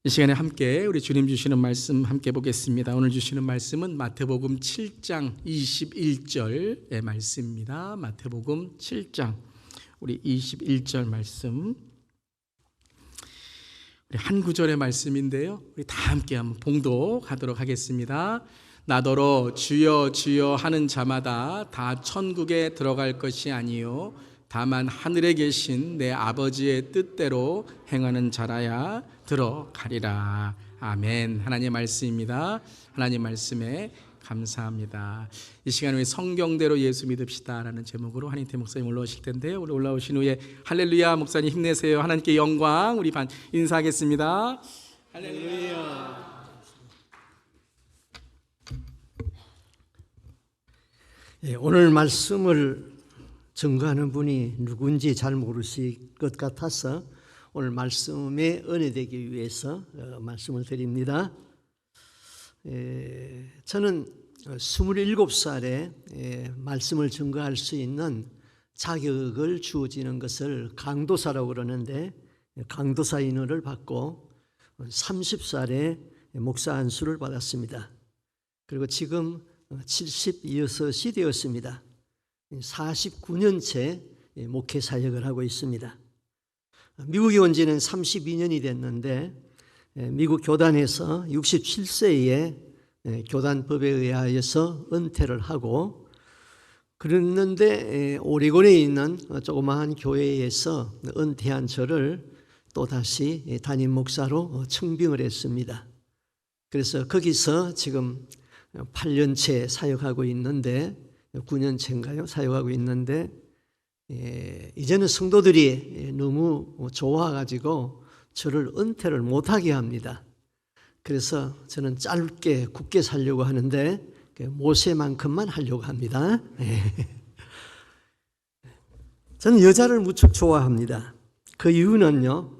이 시간에 함께 우리 주님 주시는 말씀 함께 보겠습니다. 오늘 주시는 말씀은 마태복음 7장 21절의 말씀입니다. 마태복음 7장 우리 21절 말씀, 우리 한 구절의 말씀인데요, 우리 다 함께 한번 봉독하도록 하겠습니다. 나더러 주여 주여 하는 자마다 다 천국에 들어갈 것이 아니요 다만 하늘에 계신 내 아버지의 뜻대로 행하는 자라야 들어가리라. 아멘. 하나님의 말씀입니다. 하나님 말씀에 감사합니다. 이 시간 우리 성경대로 예수 믿읍시다 라는 제목으로 한인태 목사님 올라오실 텐데요, 우리 올라오신 후에 할렐루야 목사님 힘내세요, 하나님께 영광, 우리 반 인사하겠습니다. 할렐루야. 오늘 말씀을 증거하는 분이 누군지 잘 모르실 것 같아서 오늘 말씀에 은혜되기 위해서 말씀을 드립니다. 저는 27살에 말씀을 증거할 수 있는 자격을 주어지는 것을 강도사라고 그러는데, 강도사 인허를 받고 30살에 목사 안수를 받았습니다. 그리고 지금 76이 되었습니다. 49년째 목회 사역을 하고 있습니다. 미국에 온 지는 32년이 됐는데, 미국 교단에서 67세에 교단법에 의하여서 은퇴를 하고, 그랬는데 오레곤에 있는 조그마한 교회에서 은퇴한 저를 또다시 담임 목사로 청빙을 했습니다. 그래서 거기서 지금 8년째 사역하고 있는데, 9년째인가요? 사역하고 있는데, 이제는 성도들이 너무 좋아가지고 저를 은퇴를 못하게 합니다. 그래서 저는 짧게 굳게 살려고 하는데 모세만큼만 하려고 합니다. 저는 여자를 무척 좋아합니다. 그 이유는요,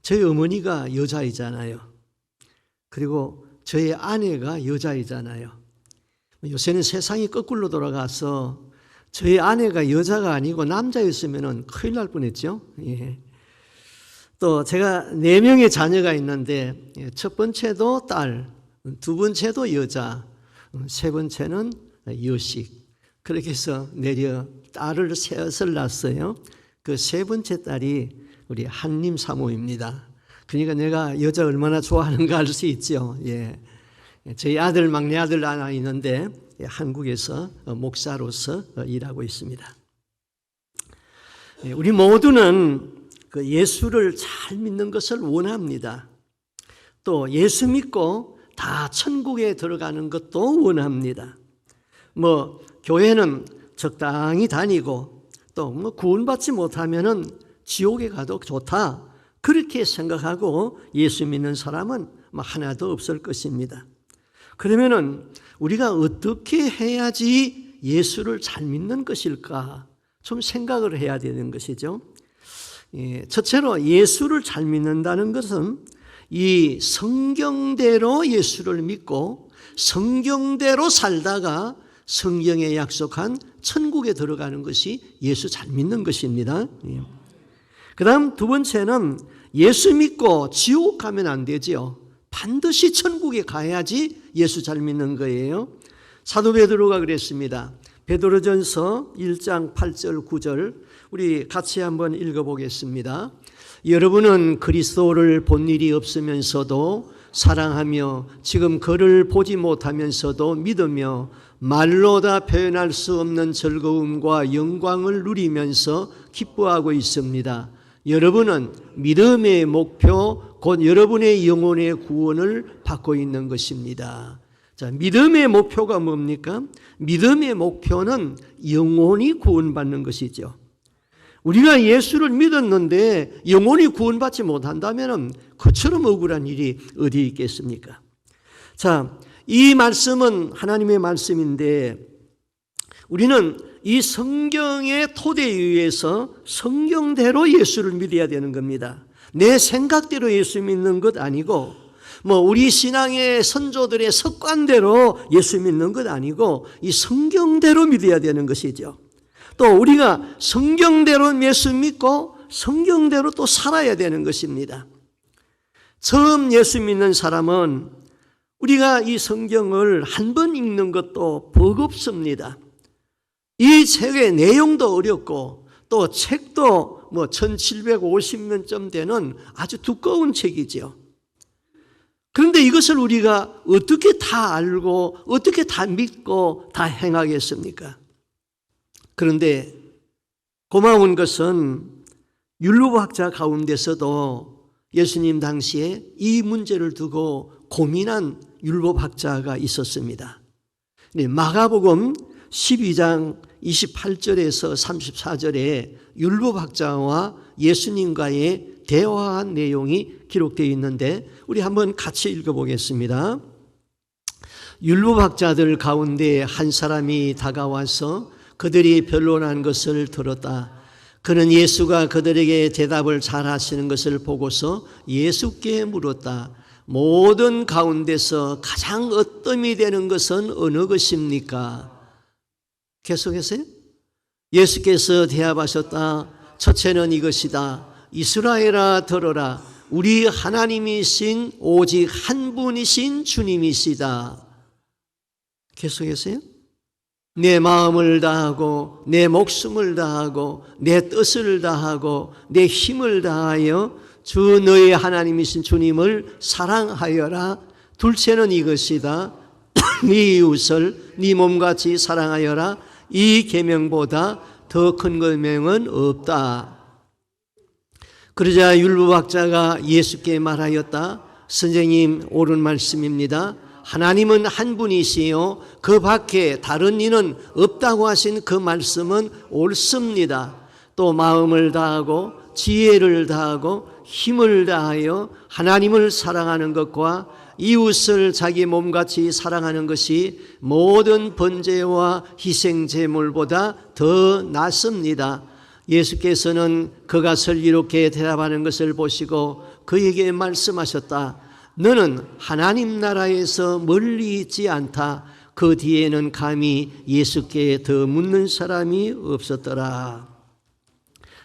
저희 어머니가 여자이잖아요. 그리고 저희 아내가 여자이잖아요. 요새는 세상이 거꾸로 돌아가서 저희 아내가 여자가 아니고 남자였으면 큰일 날 뻔했죠. 또 제가 4명의 자녀가 있는데, 첫 번째도 딸, 두 번째도 여자, 세 번째는 여식. 그렇게 해서 내려 딸을 셋을 낳았어요. 그 세 번째 딸이 우리 한림 사모입니다. 그러니까 내가 여자 얼마나 좋아하는가 알 수 있죠. 저희 아들, 막내 아들 하나 있는데 한국에서 목사로서 일하고 있습니다. 우리 모두는 그 예수를 잘 믿는 것을 원합니다. 또 예수 믿고 다 천국에 들어가는 것도 원합니다. 교회는 적당히 다니고 또 구원받지 못하면은 지옥에 가도 좋다, 그렇게 생각하고 예수 믿는 사람은 하나도 없을 것입니다. 그러면은 우리가 어떻게 해야지 예수를 잘 믿는 것일까 좀 생각을 해야 되는 것이죠. 첫째로 예수를 잘 믿는다는 것은 이 성경대로 예수를 믿고 성경대로 살다가 성경에 약속한 천국에 들어가는 것이 예수 잘 믿는 것입니다. 그 다음 두 번째는 예수 믿고 지옥 가면 안 되지요. 반드시 천국에 가야지 예수 잘 믿는 거예요. 사도 베드로가 그랬습니다. 베드로전서 1장 8절 9절 우리 같이 한번 읽어보겠습니다. 여러분은 그리스도를 본 일이 없으면서도 사랑하며 지금 그를 보지 못하면서도 믿으며 말로 다 표현할 수 없는 즐거움과 영광을 누리면서 기뻐하고 있습니다. 여러분은 믿음의 목표, 곧 여러분의 영혼의 구원을 받고 있는 것입니다. 자, 믿음의 목표가 뭡니까? 믿음의 목표는 영혼이 구원받는 것이죠. 우리가 예수를 믿었는데 영혼이 구원받지 못한다면 그처럼 억울한 일이 어디 있겠습니까? 자, 이 말씀은 하나님의 말씀인데 우리는 이 성경의 토대에 의해서 성경대로 예수를 믿어야 되는 겁니다. 내 생각대로 예수 믿는 것 아니고, 우리 신앙의 선조들의 습관대로 예수 믿는 것 아니고, 이 성경대로 믿어야 되는 것이죠. 또 우리가 성경대로 예수 믿고 성경대로 또 살아야 되는 것입니다. 처음 예수 믿는 사람은 우리가 이 성경을 한 번 읽는 것도 버겁습니다. 이 책의 내용도 어렵고 또 책도 1750년쯤 되는 아주 두꺼운 책이죠. 그런데 이것을 우리가 어떻게 다 알고 어떻게 다 믿고 다 행하겠습니까? 그런데 고마운 것은 율법학자 가운데서도 예수님 당시에 이 문제를 두고 고민한 율법학자가 있었습니다. 마가복음 12장 28절에서 34절에 율법학자와 예수님과의 대화한 내용이 기록되어 있는데 우리 한번 같이 읽어보겠습니다. 율법학자들 가운데 한 사람이 다가와서 그들이 변론한 것을 들었다. 그는 예수가 그들에게 대답을 잘 하시는 것을 보고서 예수께 물었다. 모든 가운데서 가장 어뜸이 되는 것은 어느 것입니까? 계속해서요. 예수께서 대답하셨다. 첫째는 이것이다. 이스라엘아 들어라. 우리 하나님이신 오직 한 분이신 주님이시다. 계속해서요. 내 마음을 다하고 내 목숨을 다하고 내 뜻을 다하고 내 힘을 다하여 주 너의 하나님이신 주님을 사랑하여라. 둘째는 이것이다. 네 이웃을 네 몸같이 사랑하여라. 이 계명보다 더 큰 계명은 없다. 그러자 율법학자가 예수께 말하였다. 선생님, 옳은 말씀입니다. 하나님은 한 분이시요 그 밖에 다른 이는 없다고 하신 그 말씀은 옳습니다. 또 마음을 다하고 지혜를 다하고 힘을 다하여 하나님을 사랑하는 것과 이웃을 자기 몸같이 사랑하는 것이 모든 번제와 희생 제물보다 더 낫습니다. 예수께서는 그가 슬기롭게 대답하는 것을 보시고 그에게 말씀하셨다. 너는 하나님 나라에서 멀리 있지 않다. 그 뒤에는 감히 예수께 더 묻는 사람이 없었더라.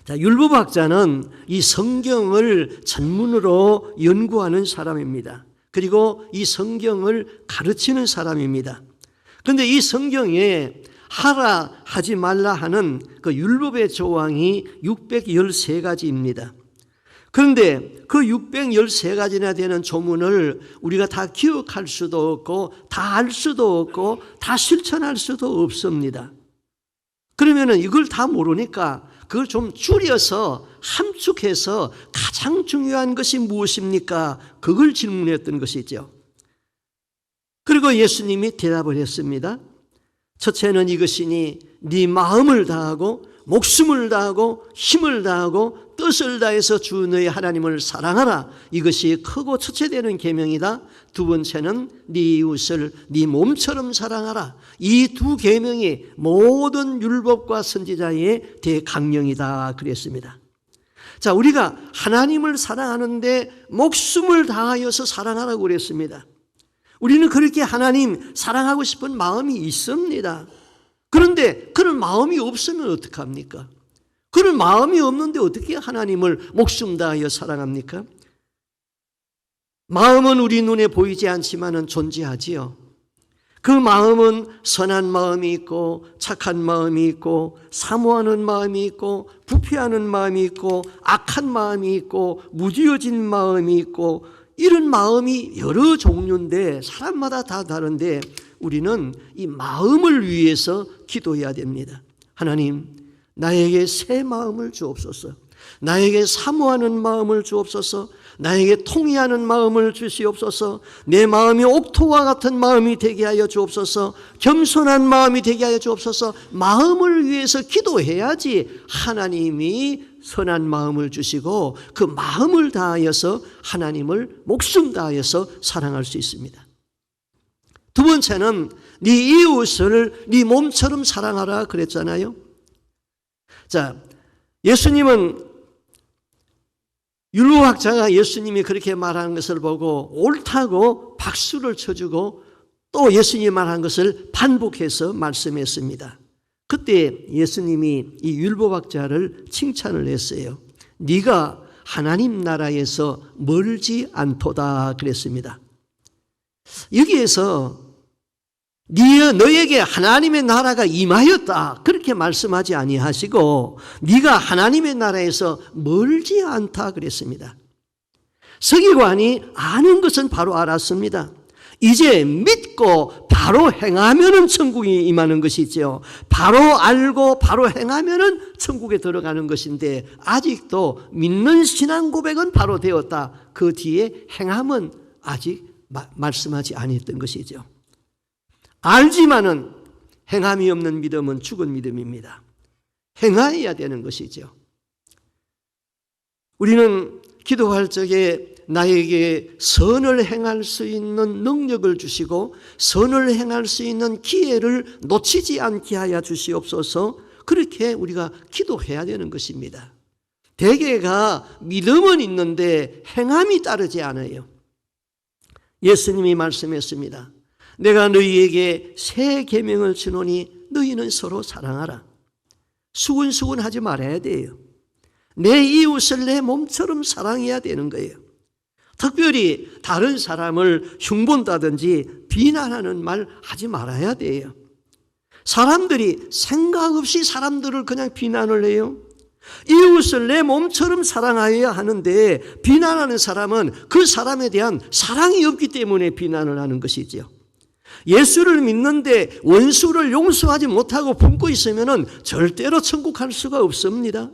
자, 율법학자는 이 성경을 전문으로 연구하는 사람입니다. 그리고 이 성경을 가르치는 사람입니다. 그런데 이 성경에 하라 하지 말라 하는 그 율법의 조항이 613가지입니다. 그런데 그 613가지나 되는 조문을 우리가 다 기억할 수도 없고 다 알 수도 없고 다 실천할 수도 없습니다. 그러면은 이걸 다 모르니까 그걸 좀 줄여서 함축해서 가장 중요한 것이 무엇입니까? 그걸 질문했던 것이죠. 그리고 예수님이 대답을 했습니다. 첫째는 이것이니 네 마음을 다하고 목숨을 다하고 힘을 다하고 뜻을 다해서 주 너의 하나님을 사랑하라. 이것이 크고 첫째 되는 계명이다. 두 번째는 네 이웃을 네 몸처럼 사랑하라. 이 두 계명이 모든 율법과 선지자의 대강령이다 그랬습니다. 자, 우리가 하나님을 사랑하는데 목숨을 다하여서 사랑하라고 그랬습니다. 우리는 그렇게 하나님 사랑하고 싶은 마음이 있습니다. 그런데 그런 마음이 없으면 어떡합니까? 그런 마음이 없는데 어떻게 하나님을 목숨 다하여 사랑합니까? 마음은 우리 눈에 보이지 않지만은 존재하지요. 그 마음은 선한 마음이 있고 착한 마음이 있고 사모하는 마음이 있고 부패하는 마음이 있고 악한 마음이 있고 무지어진 마음이 있고 이런 마음이 여러 종류인데 사람마다 다 다른데 우리는 이 마음을 위해서 기도해야 됩니다. 하나님, 나에게 새 마음을 주옵소서. 나에게 사모하는 마음을 주옵소서. 나에게 통회하는 마음을 주시옵소서. 내 마음이 옥토와 같은 마음이 되게 하여 주옵소서. 겸손한 마음이 되게 하여 주옵소서. 마음을 위해서 기도해야지 하나님이 선한 마음을 주시고 그 마음을 다하여서 하나님을 목숨 다하여서 사랑할 수 있습니다. 두 번째는 네 이웃을 네 몸처럼 사랑하라 그랬잖아요. 자, 예수님은 율법학자가 예수님이 그렇게 말하는 것을 보고 옳다고 박수를 쳐주고 또 예수님이 말한 것을 반복해서 말씀했습니다. 그때 예수님이 이 율법학자를 칭찬을 했어요. 네가 하나님 나라에서 멀지 않도다 그랬습니다. 여기에서 너에게 하나님의 나라가 임하였다 그렇게 말씀하지 아니하시고 네가 하나님의 나라에서 멀지 않다 그랬습니다. 서기관이 아는 것은 바로 알았습니다. 이제 믿고 바로 행하면은 천국이 임하는 것이죠. 바로 알고 바로 행하면은 천국에 들어가는 것인데 아직도 믿는 신앙 고백은 바로 되었다. 그 뒤에 행함은 아직 말씀하지 아니했던 것이죠. 알지만은 행함이 없는 믿음은 죽은 믿음입니다. 행하여야 되는 것이죠. 우리는 기도할 적에 나에게 선을 행할 수 있는 능력을 주시고 선을 행할 수 있는 기회를 놓치지 않게 하여 주시옵소서. 그렇게 우리가 기도해야 되는 것입니다. 대개가 믿음은 있는데 행함이 따르지 않아요. 예수님이 말씀했습니다. 내가 너희에게 새 계명을 주노니 너희는 서로 사랑하라. 수근수근하지 말아야 돼요. 내 이웃을 내 몸처럼 사랑해야 되는 거예요. 특별히 다른 사람을 흉본다든지 비난하는 말 하지 말아야 돼요. 사람들이 생각 없이 사람들을 그냥 비난을 해요. 이웃을 내 몸처럼 사랑하여야 하는데 비난하는 사람은 그 사람에 대한 사랑이 없기 때문에 비난을 하는 것이죠. 예수를 믿는데 원수를 용서하지 못하고 품고 있으면 절대로 천국 갈 수가 없습니다.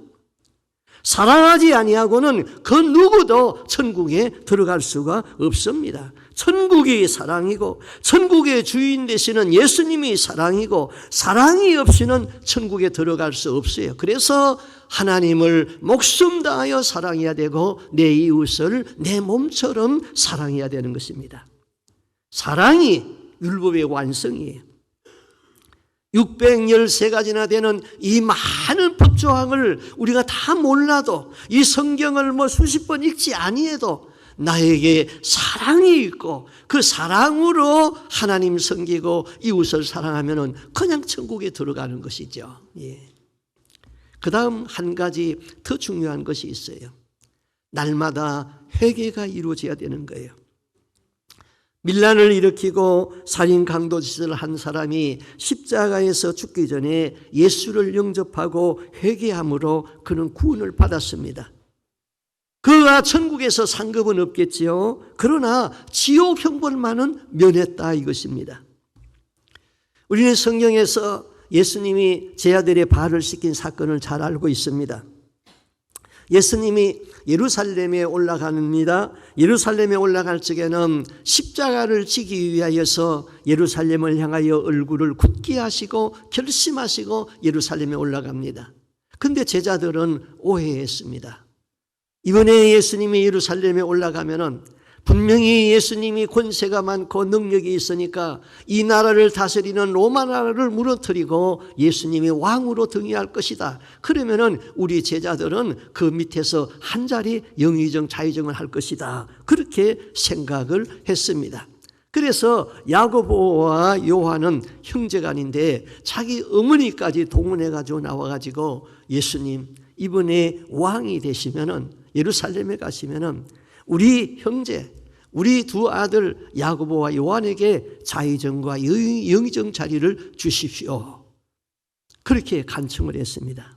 사랑하지 아니하고는 그 누구도 천국에 들어갈 수가 없습니다. 천국이 사랑이고 천국의 주인 되시는 예수님이 사랑이고 사랑이 없이는 천국에 들어갈 수 없어요. 그래서 하나님을 목숨 다하여 사랑해야 되고 내 이웃을 내 몸처럼 사랑해야 되는 것입니다. 사랑이 율법의 완성이에요. 613가지나 되는 이 많은 법조항을 우리가 다 몰라도 이 성경을 수십 번 읽지 아니해도 나에게 사랑이 있고 그 사랑으로 하나님 섬기고 이웃을 사랑하면 그냥 천국에 들어가는 것이죠. 그 다음 한 가지 더 중요한 것이 있어요. 날마다 회개가 이루어져야 되는 거예요. 밀란을 일으키고 살인 강도짓을 한 사람이 십자가에서 죽기 전에 예수를 영접하고 회개함으로 그는 구원을 받았습니다. 그가 천국에서 상급은 없겠지요. 그러나 지옥 형벌만은 면했다 이것입니다. 우리는 성경에서 예수님이 제자들의 발을 씻긴 사건을 잘 알고 있습니다. 예수님이 예루살렘에 올라갑니다. 예루살렘에 올라갈 적에는 십자가를 지기 위하여서 예루살렘을 향하여 얼굴을 굳게 하시고 결심하시고 예루살렘에 올라갑니다. 그런데 제자들은 오해했습니다. 이번에 예수님이 예루살렘에 올라가면은 분명히 예수님이 권세가 많고 능력이 있으니까 이 나라를 다스리는 로마 나라를 무너뜨리고 예수님이 왕으로 등위할 것이다. 그러면은 우리 제자들은 그 밑에서 한 자리 영의정 자의정을 할 것이다. 그렇게 생각을 했습니다. 그래서 야고보와 요한은 형제간인데 자기 어머니까지 동원해가지고 나와가지고 예수님 이번에 왕이 되시면은 예루살렘에 가시면은 우리 형제, 우리 두 아들 야고보와 요한에게 자의정과 영의정 자리를 주십시오. 그렇게 간청을 했습니다.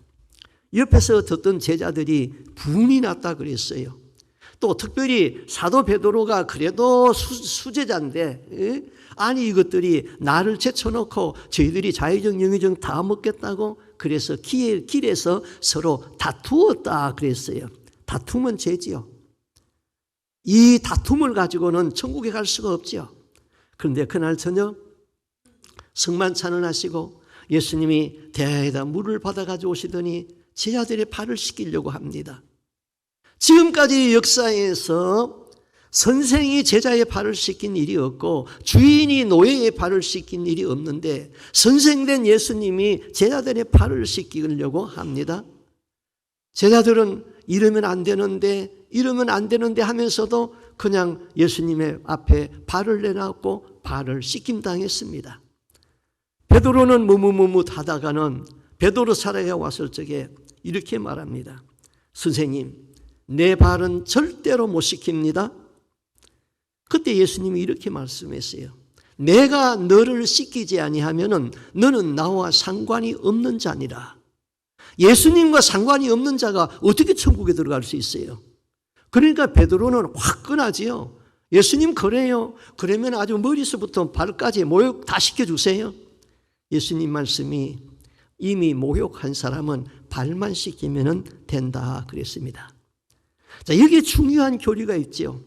옆에서 듣던 제자들이 분이 났다 그랬어요. 또 특별히 사도 베드로가 그래도 수제자인데 아니 이것들이 나를 제쳐놓고 저희들이 자의정 영의정 다 먹겠다고 그래서 길에서 서로 다투었다 그랬어요. 다툼은 죄지요. 이 다툼을 가지고는 천국에 갈 수가 없죠. 그런데 그날 저녁 성만찬을 하시고 예수님이 대야에다 물을 받아가지고 오시더니 제자들의 발을 씻기려고 합니다. 지금까지 역사에서 선생이 제자의 발을 씻긴 일이 없고 주인이 노예의 발을 씻긴 일이 없는데 선생된 예수님이 제자들의 발을 씻기려고 합니다. 제자들은 이러면 안 되는데 하면서도 그냥 예수님의 앞에 발을 내놨고 발을 씻김당했습니다. 베드로는 머뭇하다가는 베드로 차례가 왔을 적에 이렇게 말합니다. 선생님, 내 발은 절대로 못 씻깁니다. 그때 예수님이 이렇게 말씀했어요. 내가 너를 씻기지 아니하면은 너는 나와 상관이 없는 자니라. 예수님과 상관이 없는 자가 어떻게 천국에 들어갈 수 있어요? 그러니까 베드로는 화끈하지요. 예수님 그래요. 그러면 아주 머리서부터 발까지 모욕 다 시켜주세요. 예수님 말씀이 이미 모욕한 사람은 발만 씻기면 된다 그랬습니다. 자, 여기에 중요한 교리가 있죠.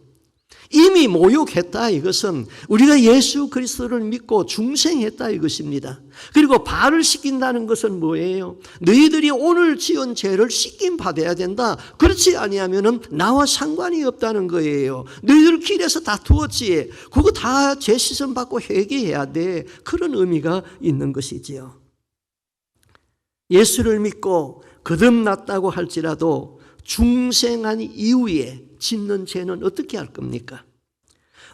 이미 모욕했다 이것은 우리가 예수 그리스도를 믿고 중생했다 이것입니다. 그리고 발을 씻긴다는 것은 뭐예요? 너희들이 오늘 지은 죄를 씻김 받아야 된다. 그렇지 아니하면은 나와 상관이 없다는 거예요. 너희들 길에서 다투었지. 그거 다 죄 씻음 받고 회개해야 돼. 그런 의미가 있는 것이지요. 예수를 믿고 거듭났다고 할지라도 중생한 이후에 짓는 죄는 어떻게 할 겁니까?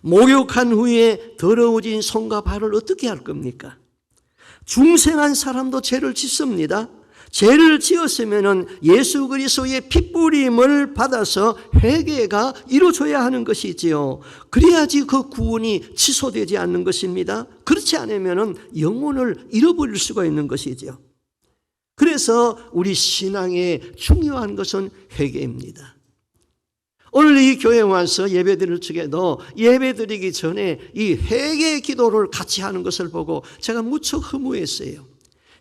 목욕한 후에 더러워진 손과 발을 어떻게 할 겁니까? 중생한 사람도 죄를 짓습니다. 죄를 지었으면 예수 그리스도의 핏부림을 받아서 회개가 이루어져야 하는 것이지요. 그래야지 그 구원이 취소되지 않는 것입니다. 그렇지 않으면 영혼을 잃어버릴 수가 있는 것이지요. 그래서 우리 신앙에 중요한 것은 회개입니다. 오늘 이 교회에 와서 예배드릴 적에도 예배드리기 전에 이 회개 기도를 같이 하는 것을 보고 제가 무척 허무했어요.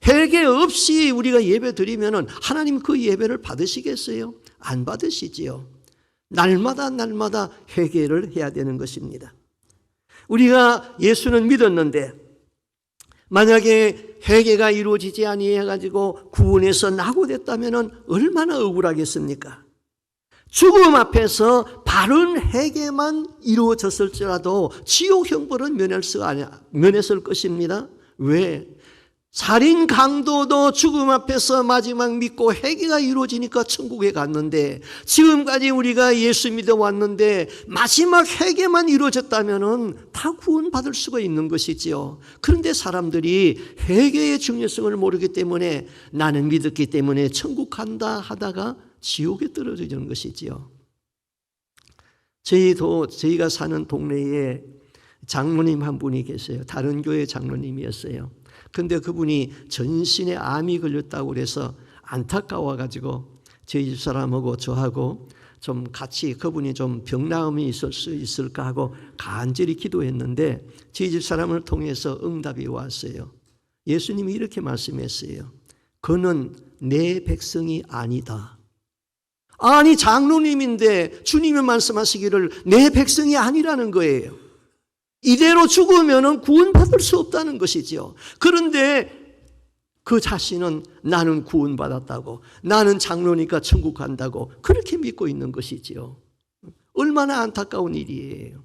회개 없이 우리가 예배드리면 하나님 그 예배를 받으시겠어요? 안 받으시지요. 날마다 회개를 해야 되는 것입니다. 우리가 예수는 믿었는데 만약에 회개가 이루어지지 아니해가지고 구원에서 낙오됐다면 얼마나 억울하겠습니까? 죽음 앞에서 바른 회개만 이루어졌을지라도 지옥 형벌은 면했을 것입니다. 왜? 살인 강도도 죽음 앞에서 마지막 믿고 회개가 이루어지니까 천국에 갔는데 지금까지 우리가 예수 믿어 왔는데 마지막 회개만 이루어졌다면 다 구원받을 수가 있는 것이지요. 그런데 사람들이 회개의 중요성을 모르기 때문에 나는 믿었기 때문에 천국 간다 하다가 지옥에 떨어지는 것이지요. 저희가 사는 동네에 장로님 한 분이 계세요. 다른 교회 장로님이었어요. 근데 그분이 전신에 암이 걸렸다고 그래서 안타까워가지고 저희 집 사람하고 저하고 좀 같이 그분이 좀 병나음이 있을 수 있을까 하고 간절히 기도했는데 저희 집 사람을 통해서 응답이 왔어요. 예수님이 이렇게 말씀했어요. 그는 내 백성이 아니다. 아니 장로님인데 주님이 말씀하시기를 내 백성이 아니라는 거예요. 이대로 죽으면 구원받을 수 없다는 것이죠. 그런데 그 자신은 나는 구원받았다고, 나는 장로니까 천국 간다고 그렇게 믿고 있는 것이지요. 얼마나 안타까운 일이에요.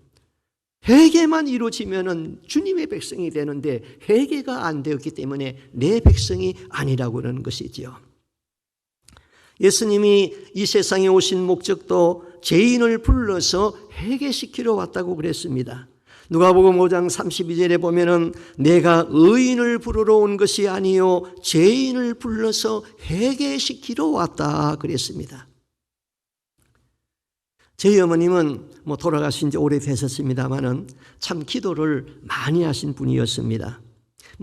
회개만 이루어지면 주님의 백성이 되는데 회개가 안 되었기 때문에 내 백성이 아니라고 그러는 것이지요. 예수님이 이 세상에 오신 목적도 죄인을 불러서 회개시키러 왔다고 그랬습니다. 누가복음 5장 32절에 보면은 내가 의인을 부르러 온 것이 아니요 죄인을 불러서 회개시키러 왔다 그랬습니다. 저희 어머님은 돌아가신 지 오래되셨습니다만은 참 기도를 많이 하신 분이었습니다.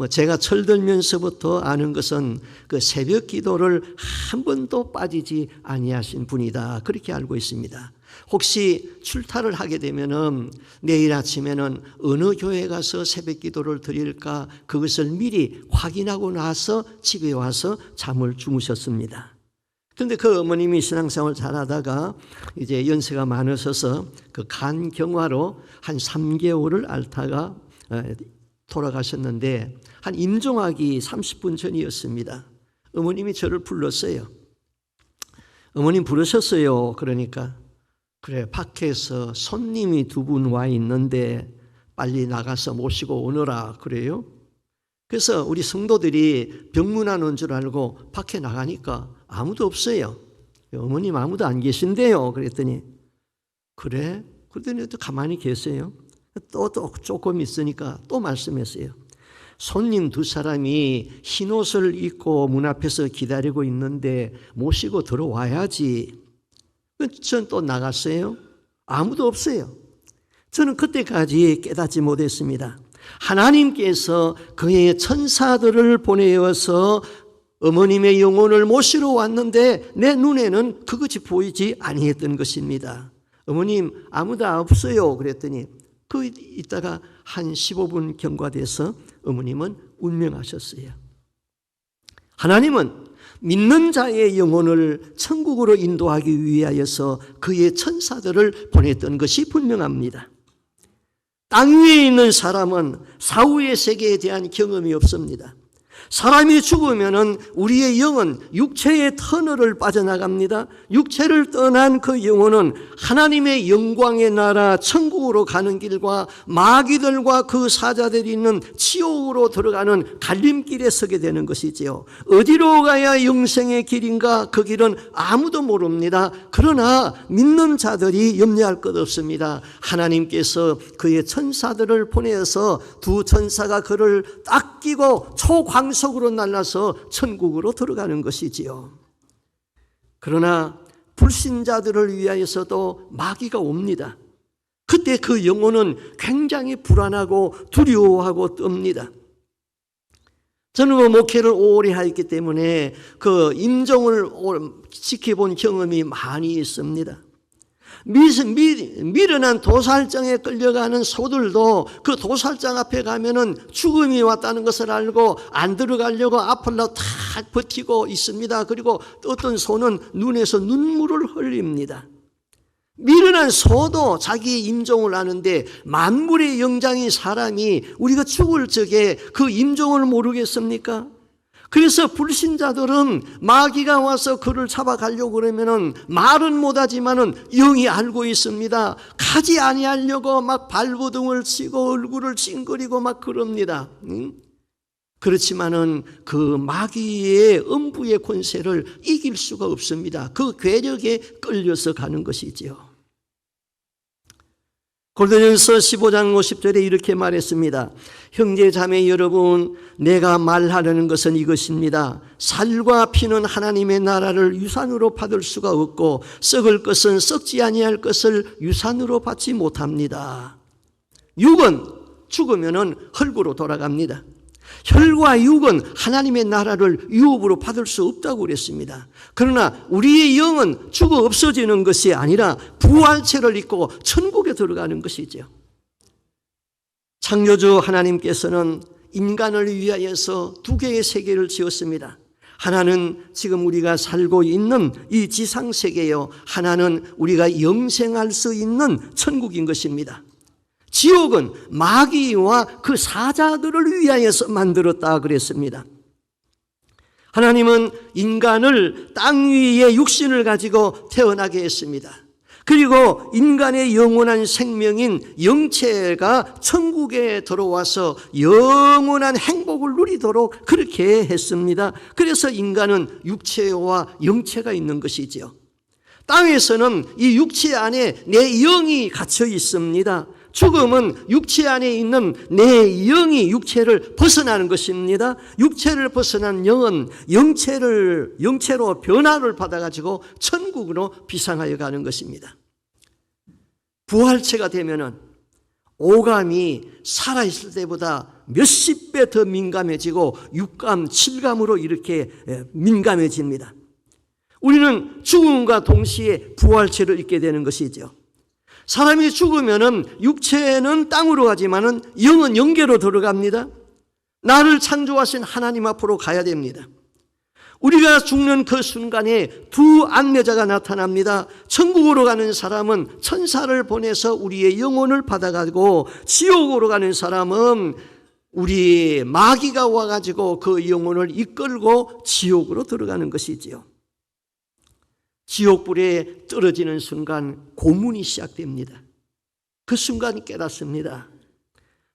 제가 철들면서부터 아는 것은 그 새벽 기도를 한 번도 빠지지 아니하신 분이다 그렇게 알고 있습니다. 혹시 출타를 하게 되면은 내일 아침에는 어느 교회 가서 새벽 기도를 드릴까 그것을 미리 확인하고 나서 집에 와서 잠을 주무셨습니다. 그런데 그 어머님이 신앙생활 잘하다가 이제 연세가 많으셔서 그 간 경화로 한 3개월을 앓다가 돌아가셨는데 한 임종하기 30분 전이었습니다. 어머님이 저를 불렀어요. 어머님 부르셨어요. 그러니까 그래 밖에서 손님이 2분 와 있는데 빨리 나가서 모시고 오너라 그래요. 그래서 우리 성도들이 병문안 온 줄 알고 밖에 나가니까 아무도 없어요. 어머님 아무도 안 계신데요. 그랬더니 그래? 그랬더니 또 가만히 계세요. 또 조금 있으니까 또 말씀했어요. 손님 2사람이 흰 옷을 입고 문 앞에서 기다리고 있는데 모시고 들어와야지. 저는 또 나갔어요. 아무도 없어요. 저는 그때까지 깨닫지 못했습니다. 하나님께서 그의 천사들을 보내어서 어머님의 영혼을 모시러 왔는데 내 눈에는 그것이 보이지 아니했던 것입니다. 어머님 아무도 없어요. 그랬더니 이따가 한 15분 경과돼서 어머님은 운명하셨어요. 하나님은 믿는 자의 영혼을 천국으로 인도하기 위하여서 그의 천사들을 보냈던 것이 분명합니다. 땅 위에 있는 사람은 사후의 세계에 대한 경험이 없습니다. 사람이 죽으면은 우리의 영은 육체의 터널을 빠져나갑니다. 육체를 떠난 그 영혼은 하나님의 영광의 나라 천국으로 가는 길과 마귀들과 그 사자들이 있는 지옥으로 들어가는 갈림길에 서게 되는 것이지요. 어디로 가야 영생의 길인가? 그 길은 아무도 모릅니다. 그러나 믿는 자들이 염려할 것 없습니다. 하나님께서 그의 천사들을 보내서 두 천사가 그를 딱 끼고 초광석으로 날라서 천국으로 들어가는 것이지요. 그러나 불신자들을 위하여서도 마귀가 옵니다. 그때 그 영혼은 굉장히 불안하고 두려워하고 떱니다. 저는 목회를 오래 했기 때문에 그 임종을 지켜본 경험이 많이 있습니다. 미련한 도살장에 끌려가는 소들도 그 도살장 앞에 가면은 죽음이 왔다는 것을 알고 안 들어가려고 앞으로 탁 버티고 있습니다. 그리고 어떤 소는 눈에서 눈물을 흘립니다. 미련한 소도 자기의 임종을 아는데 만물의 영장인 사람이 우리가 죽을 적에 그 임종을 모르겠습니까? 그래서 불신자들은 마귀가 와서 그를 잡아가려고 그러면은 말은 못하지만은 영이 알고 있습니다. 가지 아니하려고 막 발버둥을 치고 얼굴을 찡그리고 막 그럽니다. 그렇지만은 그 마귀의 음부의 권세를 이길 수가 없습니다. 그 괴력에 끌려서 가는 것이지요. 고린도전서 15장 50절에 이렇게 말했습니다. 형제 자매 여러분, 내가 말하려는 것은 이것입니다. 살과 피는 하나님의 나라를 유산으로 받을 수가 없고 썩을 것은 썩지 아니할 것을 유산으로 받지 못합니다. 육은 죽으면은 흙으로 돌아갑니다. 혈과 육은 하나님의 나라를 유업으로 받을 수 없다고 그랬습니다. 그러나 우리의 영은 죽어 없어지는 것이 아니라 부활체를 입고 천국에 들어가는 것이죠. 창조주 하나님께서는 인간을 위하여서 두 개의 세계를 지었습니다. 하나는 지금 우리가 살고 있는 이 지상세계요, 하나는 우리가 영생할 수 있는 천국인 것입니다. 지옥은 마귀와 그 사자들을 위하여서 만들었다 그랬습니다. 하나님은 인간을 땅 위에 육신을 가지고 태어나게 했습니다. 그리고 인간의 영원한 생명인 영체가 천국에 들어와서 영원한 행복을 누리도록 그렇게 했습니다. 그래서 인간은 육체와 영체가 있는 것이지요. 땅에서는 이 육체 안에 내 영이 갇혀 있습니다. 죽음은 육체 안에 있는 내 영이 육체를 벗어나는 것입니다. 육체를 벗어난 영은 영체로 변화를 받아가지고 천국으로 비상하여 가는 것입니다. 부활체가 되면은 오감이 살아있을 때보다 몇십 배 더 민감해지고 육감, 칠감으로 이렇게 민감해집니다. 우리는 죽음과 동시에 부활체를 입게 되는 것이죠. 사람이 죽으면은 육체는 땅으로 가지만은 영은 영계로 들어갑니다. 나를 창조하신 하나님 앞으로 가야 됩니다. 우리가 죽는 그 순간에 두 안내자가 나타납니다. 천국으로 가는 사람은 천사를 보내서 우리의 영혼을 받아가고, 지옥으로 가는 사람은 우리 마귀가 와가지고 그 영혼을 이끌고 지옥으로 들어가는 것이지요. 지옥불에 떨어지는 순간 고문이 시작됩니다. 그 순간 깨닫습니다.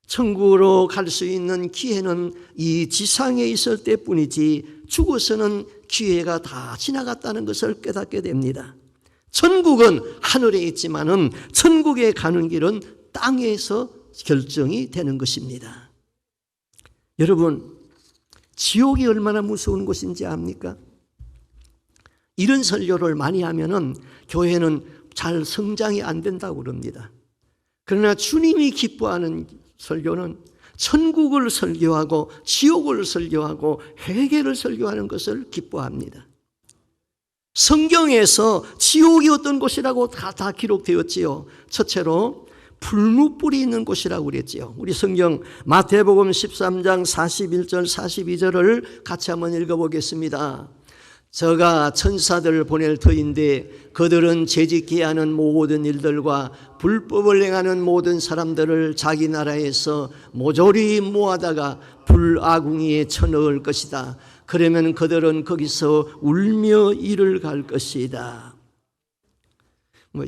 천국으로 갈 수 있는 기회는 이 지상에 있을 때뿐이지 죽어서는 기회가 다 지나갔다는 것을 깨닫게 됩니다. 천국은 하늘에 있지만은 천국에 가는 길은 땅에서 결정이 되는 것입니다. 여러분, 지옥이 얼마나 무서운 곳인지 압니까? 이런 설교를 많이 하면은 교회는 잘 성장이 안 된다고 그럽니다. 그러나 주님이 기뻐하는 설교는 천국을 설교하고 지옥을 설교하고 회개를 설교하는 것을 기뻐합니다. 성경에서 지옥이 어떤 곳이라고 다 기록되었지요. 첫째로 풀무불이 있는 곳이라고 그랬지요. 우리 성경 마태복음 13장 41절 42절을 같이 한번 읽어보겠습니다. 저가 천사들을 보낼 터인데 그들은 죄짓게 하는 모든 일들과 불법을 행하는 모든 사람들을 자기 나라에서 모조리 모아다가 불아궁이에 쳐넣을 것이다. 그러면 그들은 거기서 울며 이를 갈 것이다.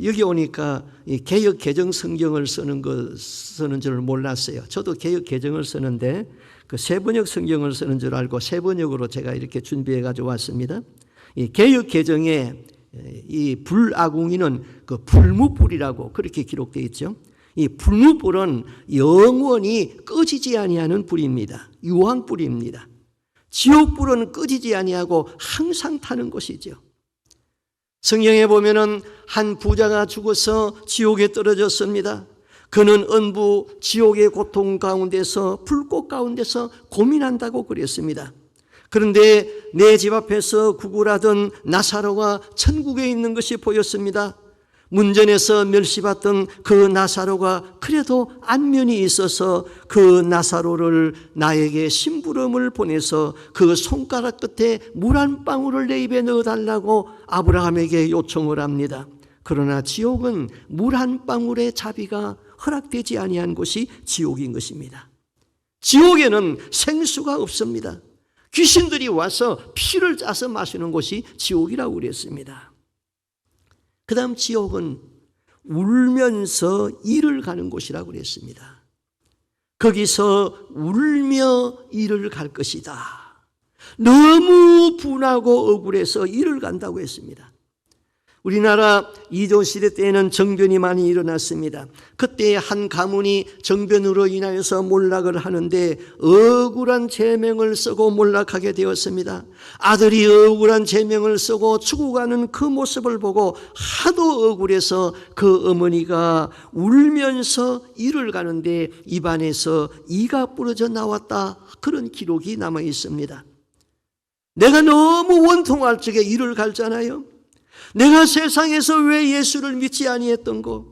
여기 오니까 개역 개정 성경을 쓰는 줄 몰랐어요. 저도 개역 개정을 쓰는데 그 세번역 성경을 쓰는 줄 알고 세번역으로 제가 이렇게 준비해 가지고 왔습니다. 이 개역 개정에 이 불아궁이는 그 불무불이라고 그렇게 기록되어 있죠. 이 불무불은 영원히 꺼지지 아니하는 불입니다. 유황불입니다. 지옥불은 꺼지지 아니하고 항상 타는 것이죠. 성경에 보면은 한 부자가 죽어서 지옥에 떨어졌습니다. 그는 음부 지옥의 고통 가운데서 불꽃 가운데서 고민한다고 그랬습니다. 그런데 내 집 앞에서 구걸하던 나사로가 천국에 있는 것이 보였습니다. 문전에서 멸시받던 그 나사로가 그래도 안면이 있어서 그 나사로를 나에게 심부름을 보내서 그 손가락 끝에 물 한 방울을 내 입에 넣어달라고 아브라함에게 요청을 합니다. 그러나 지옥은 물 한 방울의 자비가 허락되지 아니한 곳이 지옥인 것입니다. 지옥에는 생수가 없습니다. 귀신들이 와서 피를 짜서 마시는 곳이 지옥이라고 그랬습니다. 그 다음 지옥은 울면서 이를 가는 곳이라고 그랬습니다. 거기서 울며 이를 갈 것이다. 너무 분하고 억울해서 이를 간다고 했습니다. 우리나라 이조 시대 때에는 정변이 많이 일어났습니다. 그때 한 가문이 정변으로 인하여서 몰락을 하는데 억울한 제명을 쓰고 몰락하게 되었습니다. 아들이 억울한 제명을 쓰고 죽어가는 그 모습을 보고 하도 억울해서 그 어머니가 울면서 이를 가는데 입안에서 이가 부러져 나왔다. 그런 기록이 남아 있습니다. 내가 너무 원통할 적에 이를 갈잖아요. 내가 세상에서 왜 예수를 믿지 아니했던 거,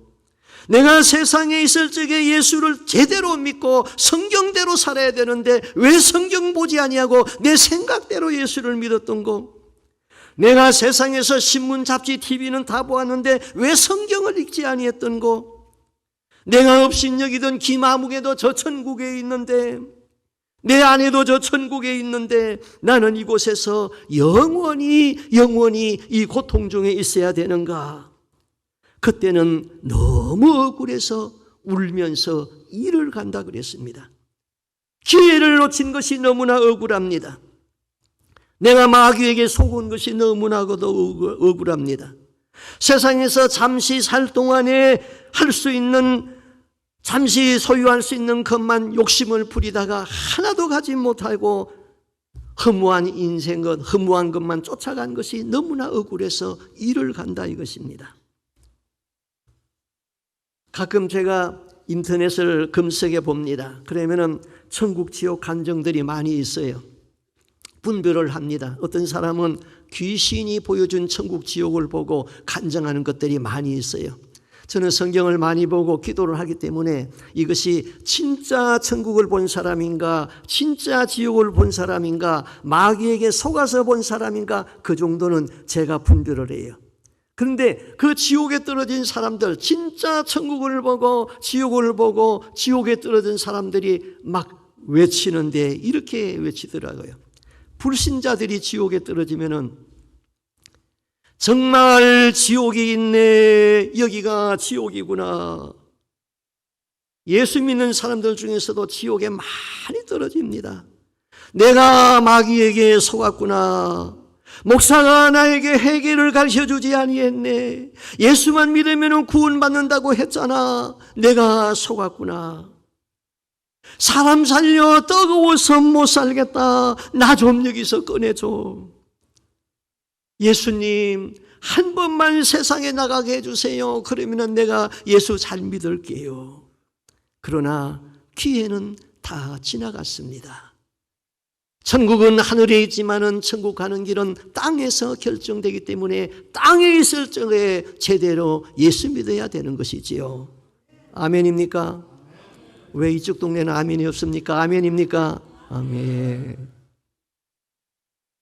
내가 세상에 있을 적에 예수를 제대로 믿고 성경대로 살아야 되는데 왜 성경 보지 아니하고 내 생각대로 예수를 믿었던 거, 내가 세상에서 신문, 잡지, TV는 다 보았는데 왜 성경을 읽지 아니했던 거, 내가 업신여기던 김아무개도 저 천국에 있는데, 내 아내도 저 천국에 있는데 나는 이곳에서 영원히 이 고통 중에 있어야 되는가? 그때는 너무 억울해서 울면서 이를 간다 그랬습니다. 기회를 놓친 것이 너무나 억울합니다. 내가 마귀에게 속은 것이 너무나도 억울합니다. 세상에서 잠시 살 동안에 할 수 있는, 잠시 소유할 수 있는 것만 욕심을 부리다가 하나도 가지 못하고 허무한 인생 것, 허무한 것만 쫓아간 것이 너무나 억울해서 이를 간다 이것입니다. 가끔 제가 인터넷을 검색해 봅니다. 그러면은 천국 지옥 간증들이 많이 있어요. 분별을 합니다. 어떤 사람은 귀신이 보여준 천국 지옥을 보고 간증하는 것들이 많이 있어요. 저는 성경을 많이 보고 기도를 하기 때문에 이것이 진짜 천국을 본 사람인가, 진짜 지옥을 본 사람인가, 마귀에게 속아서 본 사람인가, 그 정도는 제가 분별을 해요. 그런데 그 지옥에 떨어진 사람들, 진짜 천국을 보고 지옥을 보고 지옥에 떨어진 사람들이 막 외치는데 이렇게 외치더라고요. 불신자들이 지옥에 떨어지면은 정말 지옥이 있네, 여기가 지옥이구나. 예수 믿는 사람들 중에서도 지옥에 많이 떨어집니다. 내가 마귀에게 속았구나. 목사가 나에게 회개를 가르쳐주지 아니했네. 예수만 믿으면 구원받는다고 했잖아. 내가 속았구나. 사람 살려 뜨거워서 못 살겠다. 나 좀 여기서 꺼내줘. 예수님 한 번만 세상에 나가게 해주세요. 그러면 내가 예수 잘 믿을게요. 그러나 기회는 다 지나갔습니다. 천국은 하늘에 있지만은 천국 가는 길은 땅에서 결정되기 때문에 땅에 있을 적에 제대로 예수 믿어야 되는 것이지요. 아멘입니까? 왜 이쪽 동네는 아멘이 없습니까? 아멘입니까? 아멘.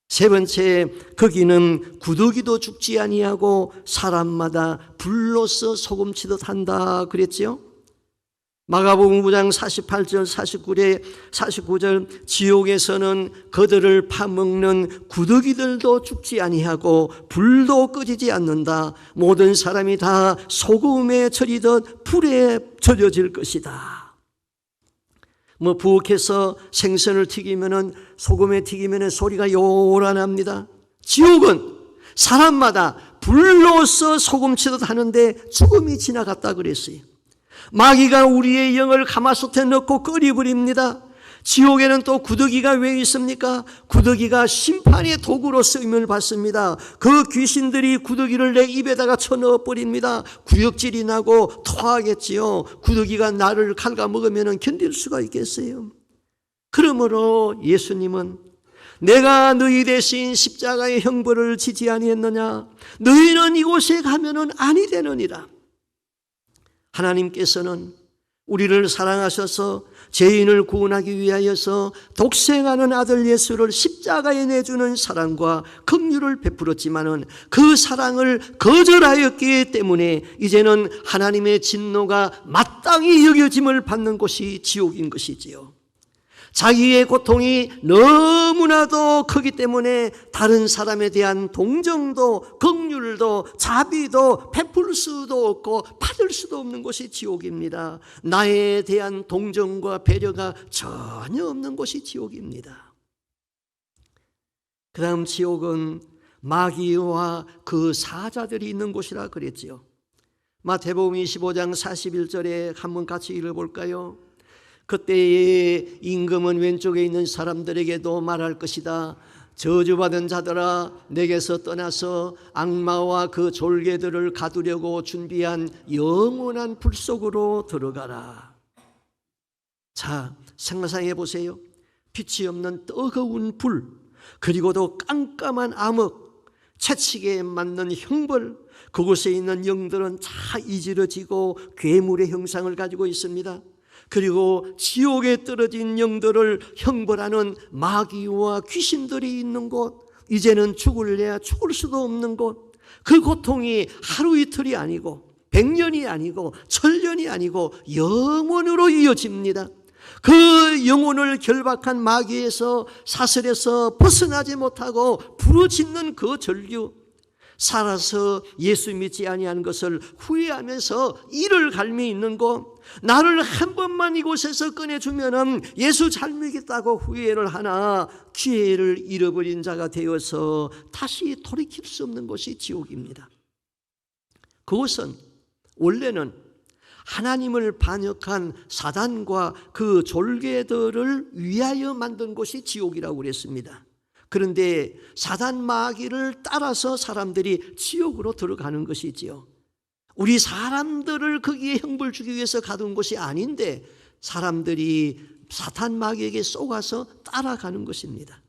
세 번째, 거기는 구더기도 죽지 아니하고 사람마다 불로서 소금치듯 한다 그랬지요. 마가복음 9장 48절 49절 지옥에서는 그들을 파먹는 구더기들도 죽지 아니하고 불도 꺼지지 않는다. 모든 사람이 다 소금에 절이듯 불에 절여질 것이다. 부엌에서 생선을 튀기면은 소금에 튀기면은 소리가 요란합니다. 지옥은 사람마다 불로서 소금치듯 하는데 죽음이 지나갔다 그랬어요. 마귀가 우리의 영을 가마솥에 넣고 끓여버립니다. 지옥에는 또 구더기가 왜 있습니까? 구더기가 심판의 도구로 쓰임을 받습니다. 그 귀신들이 구더기를 내 입에다가 쳐넣어 버립니다. 구역질이 나고 토하겠지요. 구더기가 나를 갉아먹으면 견딜 수가 있겠어요? 그러므로 예수님은 내가 너희 대신 십자가의 형벌을 지지 아니했느냐? 너희는 이곳에 가면은 아니 되느니라. 하나님께서는 우리를 사랑하셔서 죄인을 구원하기 위하여서 독생하는 아들 예수를 십자가에 내주는 사랑과 긍휼을 베풀었지만은 그 사랑을 거절하였기 때문에 이제는 하나님의 진노가 마땅히 여겨짐을 받는 곳이 지옥인 것이지요. 자기의 고통이 너무나도 크기 때문에 다른 사람에 대한 동정도 긍휼도 자비도 베풀 수도 없고 받을 수도 없는 곳이 지옥입니다. 나에 대한 동정과 배려가 전혀 없는 곳이 지옥입니다. 그 다음 지옥은 마귀와 그 사자들이 있는 곳이라 그랬지요. 마태복음 25장 41절에 한번 같이 읽어볼까요? 그때에 임금은 왼쪽에 있는 사람들에게도 말할 것이다. 저주받은 자들아, 내게서 떠나서 악마와 그 졸개들을 가두려고 준비한 영원한 불 속으로 들어가라. 자, 상상해 보세요. 빛이 없는 뜨거운 불, 그리고도 깜깜한 암흑, 채찍에 맞는 형벌, 그곳에 있는 영들은 다 이지러지고 괴물의 형상을 가지고 있습니다. 그리고 지옥에 떨어진 영들을 형벌하는 마귀와 귀신들이 있는 곳, 이제는 죽을래야 죽을 수도 없는 곳, 그 고통이 하루 이틀이 아니고 100년이 아니고 1000년이 아니고 영원으로 이어집니다. 그 영혼을 결박한 마귀에서 사슬에서 벗어나지 못하고 부르짖는 그 절규, 살아서 예수 믿지 아니한 것을 후회하면서 이를 갈미 있는 곳, 나를 한 번만 이곳에서 꺼내주면 예수 잘 믿겠다고 후회를 하나 기회를 잃어버린 자가 되어서 다시 돌이킬 수 없는 곳이 지옥입니다. 그것은 원래는 하나님을 반역한 사단과 그 졸개들을 위하여 만든 곳이 지옥이라고 그랬습니다. 그런데 사단 마귀를 따라서 사람들이 지옥으로 들어가는 것이지요. 우리 사람들을 거기에 형벌 주기 위해서 가둔 곳이 아닌데 사람들이 사단 마귀에게 쏘가서 따라가는 것입니다.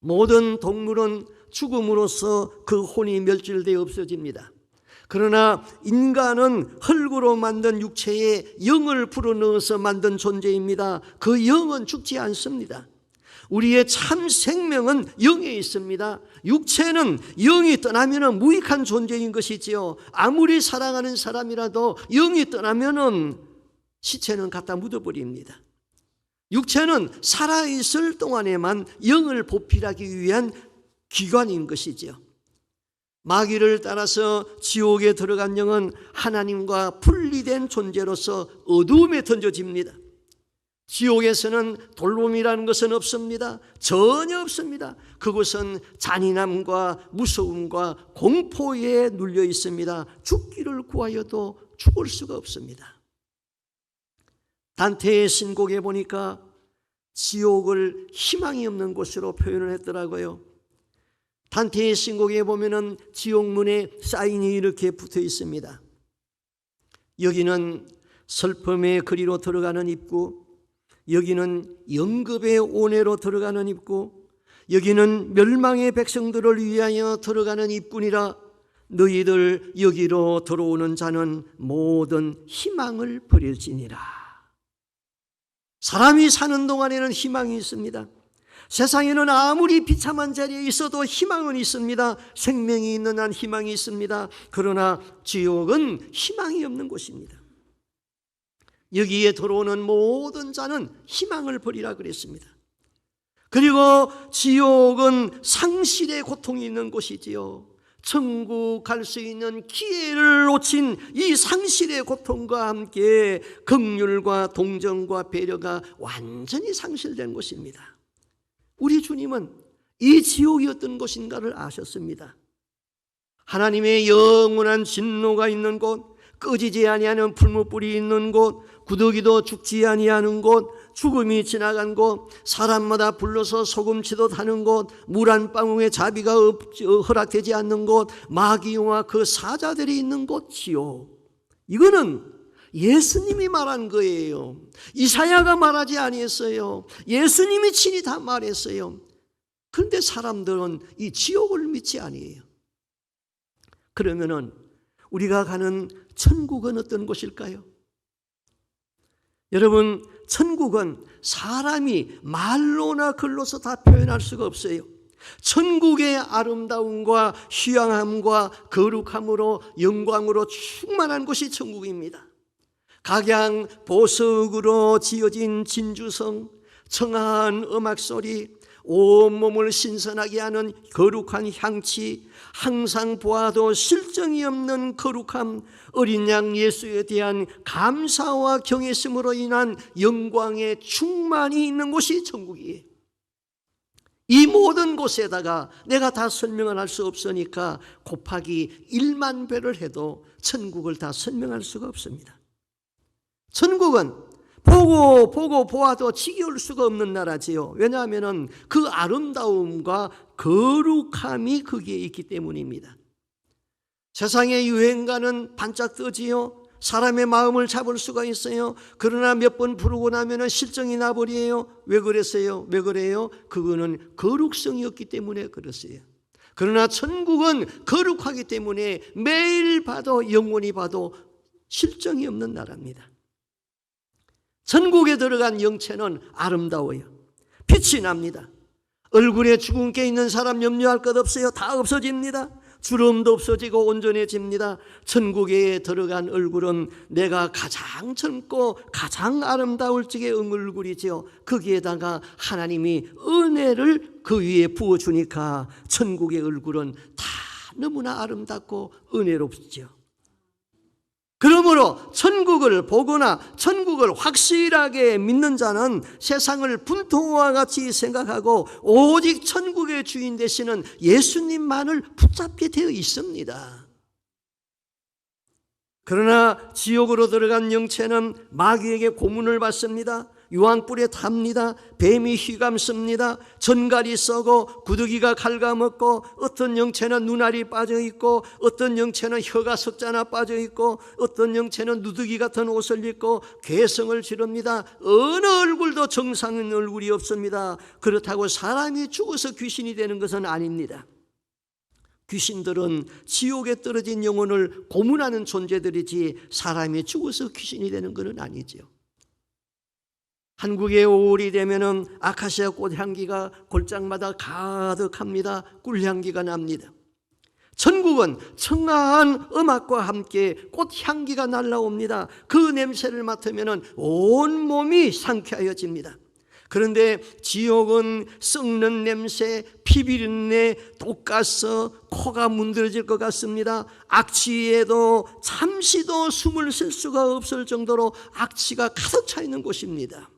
모든 동물은 죽음으로써 그 혼이 멸절되어 없어집니다. 그러나 인간은 흙으로 만든 육체에 영을 불어넣어서 만든 존재입니다. 그 영은 죽지 않습니다. 우리의 참 생명은 영에 있습니다. 육체는 영이 떠나면 무익한 존재인 것이지요. 아무리 사랑하는 사람이라도 영이 떠나면 시체는 갖다 묻어버립니다. 육체는 살아있을 동안에만 영을 보필하기 위한 기관인 것이지요. 마귀를 따라서 지옥에 들어간 영은 하나님과 분리된 존재로서 어두움에 던져집니다. 지옥에서는 돌봄이라는 것은 없습니다. 전혀 없습니다. 그곳은 잔인함과 무서움과 공포에 눌려 있습니다. 죽기를 구하여도 죽을 수가 없습니다. 단테의 신곡에 보니까 지옥을 희망이 없는 곳으로 표현을 했더라고요. 단테의 신곡에 보면은 지옥문에 사인이 이렇게 붙어 있습니다. 여기는 슬픔의 거리로 들어가는 입구, 여기는 영급의 온해로 들어가는 입구, 여기는 멸망의 백성들을 위하여 들어가는 입구니라. 너희들 여기로 들어오는 자는 모든 희망을 버릴지니라. 사람이 사는 동안에는 희망이 있습니다. 세상에는 아무리 비참한 자리에 있어도 희망은 있습니다. 생명이 있는 한 희망이 있습니다. 그러나 지옥은 희망이 없는 곳입니다. 여기에 들어오는 모든 자는 희망을 버리라 그랬습니다. 그리고 지옥은 상실의 고통이 있는 곳이지요. 천국 갈 수 있는 기회를 놓친 이 상실의 고통과 함께 긍휼과 동정과 배려가 완전히 상실된 곳입니다. 우리 주님은 이 지옥이 어떤 곳인가를 아셨습니다. 하나님의 영원한 진노가 있는 곳, 꺼지지 아니하는 풀무불이 있는 곳, 구더기도 죽지 아니하는 곳, 죽음이 지나간 곳, 사람마다 불러서 소금치도 타는 곳, 물 한 방울의 자비가 허락되지 않는 곳, 마귀와 그 사자들이 있는 곳, 지옥. 이거는 예수님이 말한 거예요. 이사야가 말하지 아니했어요. 예수님이 친히 다 말했어요. 그런데 사람들은 이 지옥을 믿지 아니에요. 그러면은 우리가 가는 천국은 어떤 곳일까요? 여러분, 천국은 사람이 말로나 글로서 다 표현할 수가 없어요. 천국의 아름다움과 휴양함과 거룩함으로 영광으로 충만한 곳이 천국입니다. 각양 보석으로 지어진 진주성, 청아한 음악소리, 온몸을 신선하게 하는 거룩한 향취, 항상 보아도 실정이 없는 거룩함, 어린 양 예수에 대한 감사와 경외심으로 인한 영광의 충만이 있는 곳이 천국이에요. 이 모든 곳에다가 내가 다 설명을 할 수 없으니까 곱하기 1만 배를 해도 천국을 다 설명할 수가 없습니다. 천국은 보고 보아도 지겨울 수가 없는 나라지요. 왜냐하면 그 아름다움과 거룩함이 거기에 있기 때문입니다. 세상의 유행가는 반짝 뜨지요. 사람의 마음을 잡을 수가 있어요. 그러나 몇 번 부르고 나면 실정이 나버려요. 왜 그랬어요? 왜 그래요? 그거는 거룩성이 없기 때문에 그랬어요. 그러나 천국은 거룩하기 때문에 매일 봐도 영원히 봐도 실정이 없는 나라입니다. 천국에 들어간 영체는 아름다워요. 빛이 납니다. 얼굴에 주근깨 있는 사람 염려할 것 없어요. 다 없어집니다. 주름도 없어지고 온전해집니다. 천국에 들어간 얼굴은 내가 가장 젊고 가장 아름다울 적의 얼굴이지요. 거기에다가 하나님이 은혜를 그 위에 부어주니까 천국의 얼굴은 다 너무나 아름답고 은혜롭죠. 그러므로 천국을 보거나 천국을 확실하게 믿는 자는 세상을 분통과 같이 생각하고 오직 천국의 주인 되시는 예수님만을 붙잡게 되어 있습니다. 그러나 지옥으로 들어간 영체는 마귀에게 고문을 받습니다. 유황불에 탑니다. 뱀이 휘감습니다. 전갈이 썩어 구더기가 갉아먹고, 어떤 영체는 눈알이 빠져있고, 어떤 영체는 혀가 석자나 빠져있고, 어떤 영체는 누더기 같은 옷을 입고 괴성을 지릅니다. 어느 얼굴도 정상인 얼굴이 없습니다. 그렇다고 사람이 죽어서 귀신이 되는 것은 아닙니다. 귀신들은 지옥에 떨어진 영혼을 고문하는 존재들이지 사람이 죽어서 귀신이 되는 것은 아니죠. 한국에 5월이 되면은 아카시아 꽃 향기가 골장마다 가득합니다. 꿀향기가 납니다. 천국은 청아한 음악과 함께 꽃 향기가 날라옵니다. 그 냄새를 맡으면은 온 몸이 상쾌하여집니다. 그런데 지옥은 썩는 냄새, 피비린내, 독가스, 코가 문드러질 것 같습니다. 악취에도 잠시도 숨을 쉴 수가 없을 정도로 악취가 가득 차 있는 곳입니다.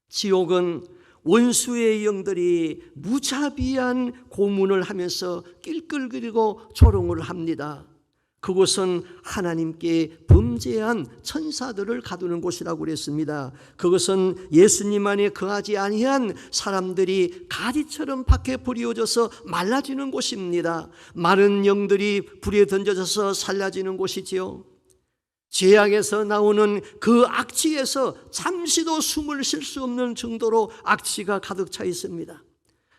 지옥은 원수의 영들이 무자비한 고문을 하면서 낄낄거리고 조롱을 합니다. 그곳은 하나님께 범죄한 천사들을 가두는 곳이라고 그랬습니다. 그것은 예수님 안에 거하지 아니한 사람들이 가지처럼 밖에 버려져서 말라지는 곳입니다. 마른 영들이 불에 던져져서 살라지는 곳이지요. 죄악에서 나오는 그 악취에서 잠시도 숨을 쉴 수 없는 정도로 악취가 가득 차 있습니다.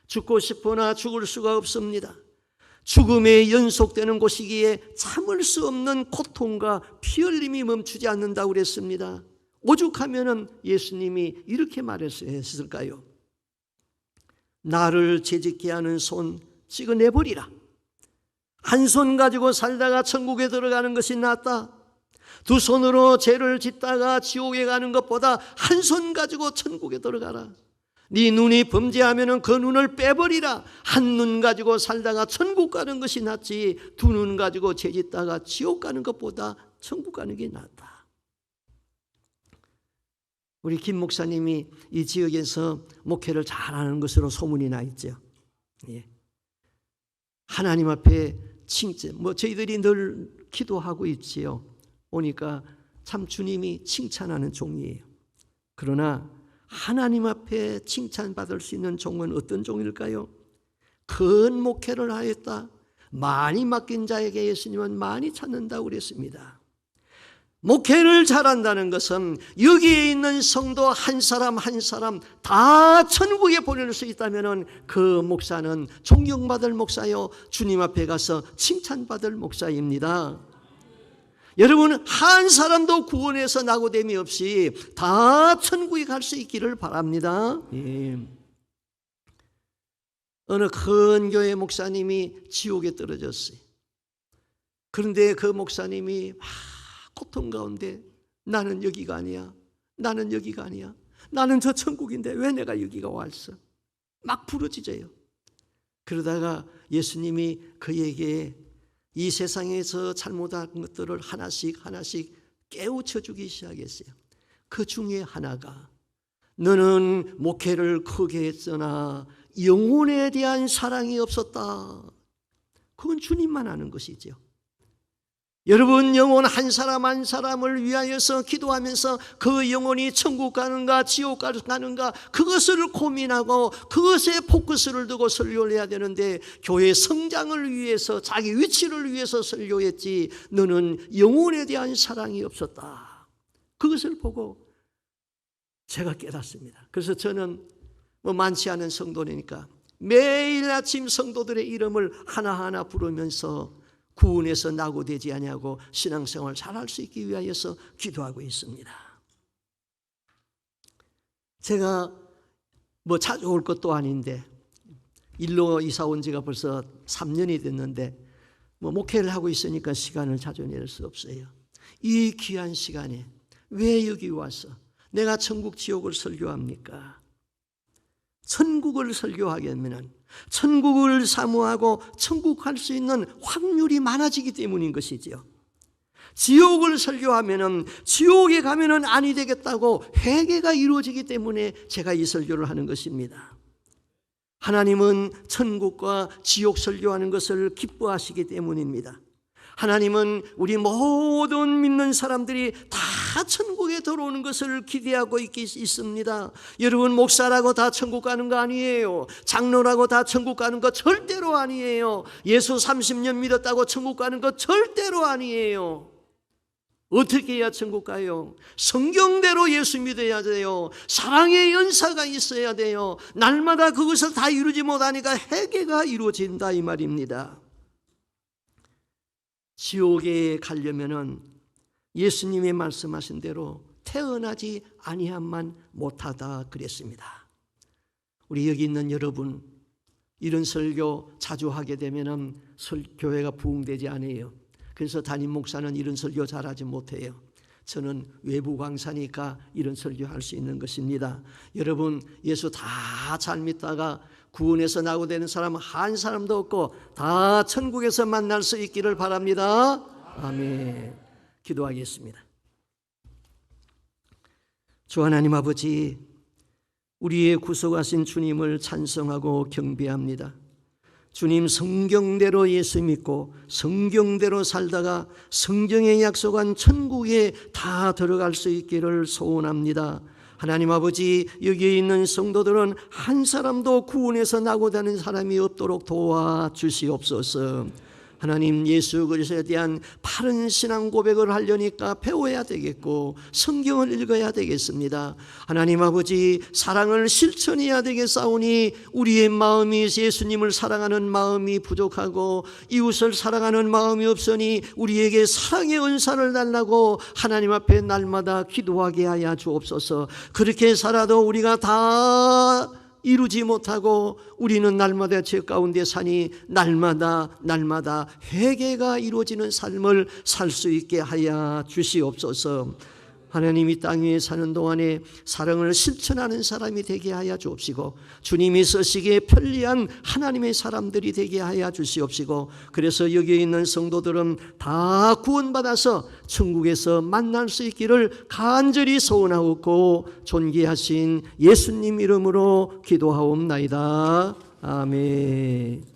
죽고 싶으나 죽을 수가 없습니다. 죽음에 연속되는 곳이기에 참을 수 없는 고통과 피 흘림이 멈추지 않는다고 그랬습니다. 오죽하면은 예수님이 이렇게 말했을까요? 나를 죄짓게 하는 손 찍어내버리라. 한 손 가지고 살다가 천국에 들어가는 것이 낫다. 두 손으로 죄를 짓다가 지옥에 가는 것보다 한 손 가지고 천국에 들어가라. 네 눈이 범죄하면 그 눈을 빼버리라. 한 눈 가지고 살다가 천국 가는 것이 낫지 두 눈 가지고 죄 짓다가 지옥 가는 것보다 천국 가는 게 낫다. 우리 김 목사님이 이 지역에서 목회를 잘하는 것으로 소문이 나 있죠. 예. 하나님 앞에 칭찬, 저희들이 늘 기도하고 있지요. 오니까 참 주님이 칭찬하는 종이에요. 그러나 하나님 앞에 칭찬받을 수 있는 종은 어떤 종일까요? 큰 목회를 하였다. 많이 맡긴 자에게 예수님은 많이 찾는다고 그랬습니다. 목회를 잘한다는 것은 여기에 있는 성도 한 사람 한 사람 다 천국에 보낼 수 있다면 그 목사는 존경받을 목사요, 주님 앞에 가서 칭찬받을 목사입니다. 여러분, 한 사람도 구원에서 낙오됨이 없이 다 천국에 갈 수 있기를 바랍니다. 예. 어느 큰 교회 목사님이 지옥에 떨어졌어요. 그런데 그 목사님이 막 고통 가운데 나는 여기가 아니야, 나는 여기가 아니야, 나는 저 천국인데 왜 내가 여기가 왔어? 막 부러지져요. 그러다가 예수님이 그에게 이 세상에서 잘못한 것들을 하나씩 하나씩 깨우쳐 주기 시작했어요. 그 중에 하나가 너는 목회를 크게 했으나 영혼에 대한 사랑이 없었다. 그건 주님만 아는 것이죠. 여러분, 영혼 한 사람 한 사람을 위하여서 기도하면서 그 영혼이 천국 가는가 지옥 가는가 그것을 고민하고 그것에 포커스를 두고 설교를 해야 되는데 교회 성장을 위해서 자기 위치를 위해서 설교했지 너는 영혼에 대한 사랑이 없었다. 그것을 보고 제가 깨닫습니다. 그래서 저는 많지 않은 성도니까 매일 아침 성도들의 이름을 하나하나 부르면서 구원에서 낙오되지 아니하고 신앙생활 잘할 수 있기 위하여서 기도하고 있습니다. 제가 자주 올 것도 아닌데 일로 이사 온 지가 벌써 3년이 됐는데 목회를 하고 있으니까 시간을 자주 낼 수 없어요. 이 귀한 시간에 왜 여기 와서 내가 천국 지옥을 설교합니까? 천국을 설교하려면 천국을 사모하고 천국 갈 수 있는 확률이 많아지기 때문인 것이지요. 지옥을 설교하면 지옥에 가면 아니 되겠다고 회개가 이루어지기 때문에 제가 이 설교를 하는 것입니다. 하나님은 천국과 지옥 설교하는 것을 기뻐하시기 때문입니다. 하나님은 우리 모든 믿는 사람들이 다 천국에 들어오는 것을 기대하고 있습니다. 여러분, 목사라고 다 천국 가는 거 아니에요. 장로라고 다 천국 가는 거 절대로 아니에요. 예수 30년 믿었다고 천국 가는 거 절대로 아니에요. 어떻게 해야 천국 가요? 성경대로 예수 믿어야 돼요. 사랑의 연사가 있어야 돼요. 날마다 그것을 다 이루지 못하니까 회개가 이루어진다 이 말입니다. 지옥에 가려면은 예수님이 말씀하신 대로 태어나지 아니함만 못하다 그랬습니다. 우리 여기 있는 여러분, 이런 설교 자주 하게 되면은 교회가 부흥되지 않아요. 그래서 담임 목사는 이런 설교 잘하지 못해요. 저는 외부 강사니까 이런 설교할 수 있는 것입니다. 여러분, 예수 다 잘 믿다가 구원에서 낙오되는 사람 한 사람도 없고 다 천국에서 만날 수 있기를 바랍니다. 아멘. 기도하겠습니다. 주 하나님 아버지, 우리의 구속하신 주님을 찬송하고 경배합니다. 주님 성경대로 예수 믿고 성경대로 살다가 성경에 약속한 천국에 다 들어갈 수 있기를 소원합니다. 하나님 아버지, 여기에 있는 성도들은 한 사람도 구원에서 낙오되는 사람이 없도록 도와주시옵소서. 하나님, 예수 그리스도에 대한 바른 신앙 고백을 하려니까 배워야 되겠고 성경을 읽어야 되겠습니다. 하나님 아버지, 사랑을 실천해야 되겠사오니 우리의 마음이 예수님을 사랑하는 마음이 부족하고 이웃을 사랑하는 마음이 없으니 우리에게 사랑의 은사를 달라고 하나님 앞에 날마다 기도하게 하여 주옵소서. 그렇게 살아도 우리가 다 이루지 못하고 우리는 날마다 죄 가운데 사니 날마다 회개가 이루어지는 삶을 살 수 있게 하여 주시옵소서. 하나님, 이 땅 위에 사는 동안에 사랑을 실천하는 사람이 되게 하여 주옵시고 주님이 쓰시기에 편리한 하나님의 사람들이 되게 하여 주시옵시고, 그래서 여기에 있는 성도들은 다 구원받아서 천국에서 만날 수 있기를 간절히 소원하옵고 존귀하신 예수님 이름으로 기도하옵나이다. 아멘.